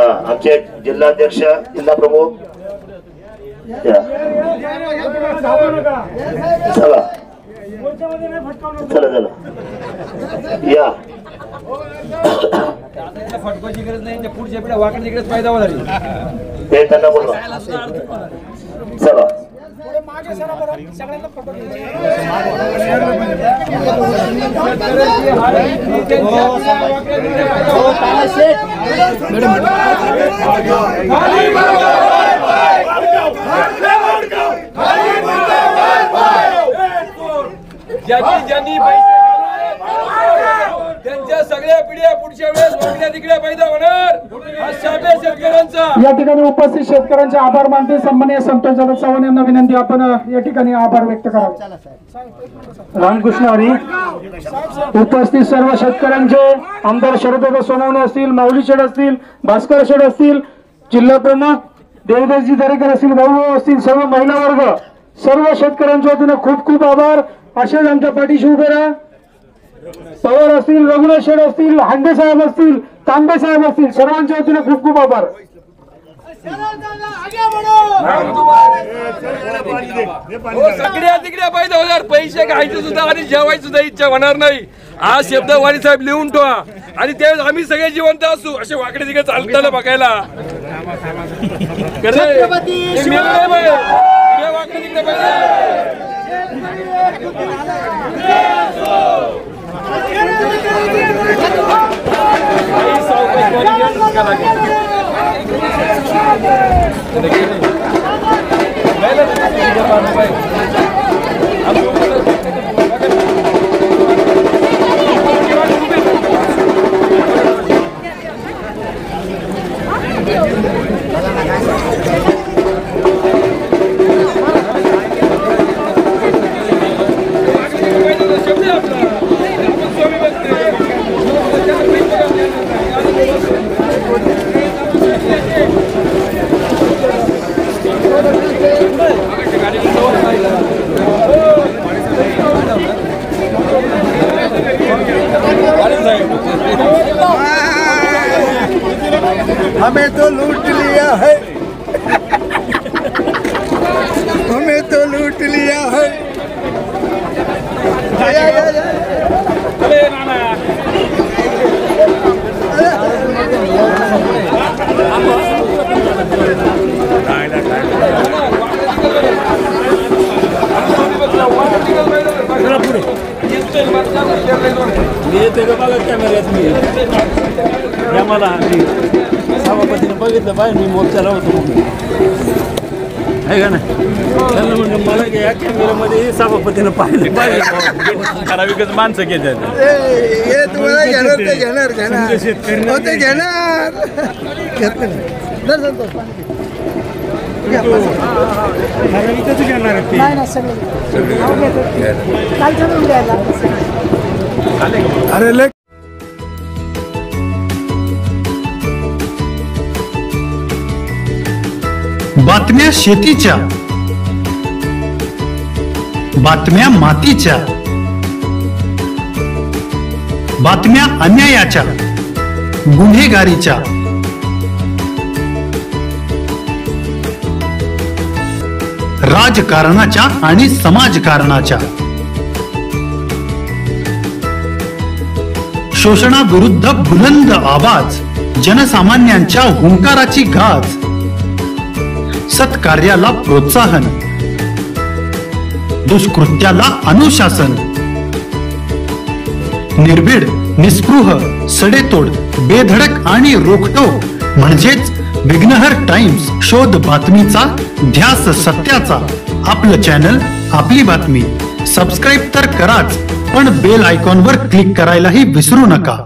आमचे जिल्हाध्यक्ष जिल्हा प्रमुख चला चला चला या फटकाची गरज नाही पुढच्या पिढ्या वाकडची गरज फायदा होणार ते त्यांना बोलवा चला ज्यांनी पैसे त्यांच्या सगळ्या पिढ्या पुढच्या वेळेस वागण्या तिकडे पैदा होणार हा शाबे शेतकऱ्यांचा। या ठिकाणी उपस्थित शेतकऱ्यांचे आभार मानते सन्माननीय संतोष जाधव चव्हाण यांना विनंती आपण या ठिकाणी आभार व्यक्त करावे। रामकृष्ण हरी। उपस्थित सर्व शेतकऱ्यांचे आमदार शरद सोनवणे असतील, माऊली शेठ असतील, भास्कर शेठ असतील, जिल्हा प्रमुख देवदासजी दरेकर असतील, भाऊ असतील, सर्व महिला वर्ग, सर्व शेतकऱ्यांच्या वतीने खूप खूप आभार। असेच आमच्या पाठीशी उभे राहा। पवार असतील, रघुनाथ शेठ असतील, हांडे साहेब असतील, तांबे साहेब असतील, सर्वांच्या वतीने खूप खूप आभार। सगळ्या तिकडे पैदा होणार, पैसे खायचे सुद्धा आणि जेवायची सुद्धा इच्छा होणार नाही। हा शब्द वाणी साहेब लिहून ठेवा आणि त्यावेळेस आम्ही सगळे जिवंत असू असे वाकडे तिकडे चालताना बघायला वाकडे तिकडे हमें तो लूट लिया है, हमें तो लूट लिया है। मला सभापतीने बघितलं पाहिजे, मी मोर्चाला होतो आहे का नाही, त्यांना म्हणजे मला या कॅमेऱ्यामध्ये सभापतीनं पाहिलं पाहिजे ठराविकच माणसं घेतात तुम्हाला घेणार ते घेणार घेणार ते घेणार ठराविकच घेणार अरे बातम्या शेतीच्या, बातम्या मातीच्या, बातम्या अन्यायाच्या, गुन्हेगारीच्या, राजकारणाच्या आणि समाजकारणाच्या, शोषणाविरुद्ध बुलंद आवाज, जनसामान्यांच्या हुंकाराची गाज, सत्कार्याला प्रोत्साहन, दुष्कृत्याला अनुशासन, निर्भीड, निस्पृह, सडेतोड, बेधडक आणि रोखटोक म्हणजेच विघ्नहर टाइम्स। शोध बातमीचा, ध्यास सत्याचा। आपलं चॅनल, आपली बातमी। सबस्क्राईब तर कराच, पण बेल आयकॉनवर क्लिक करायलाही विसरू नका।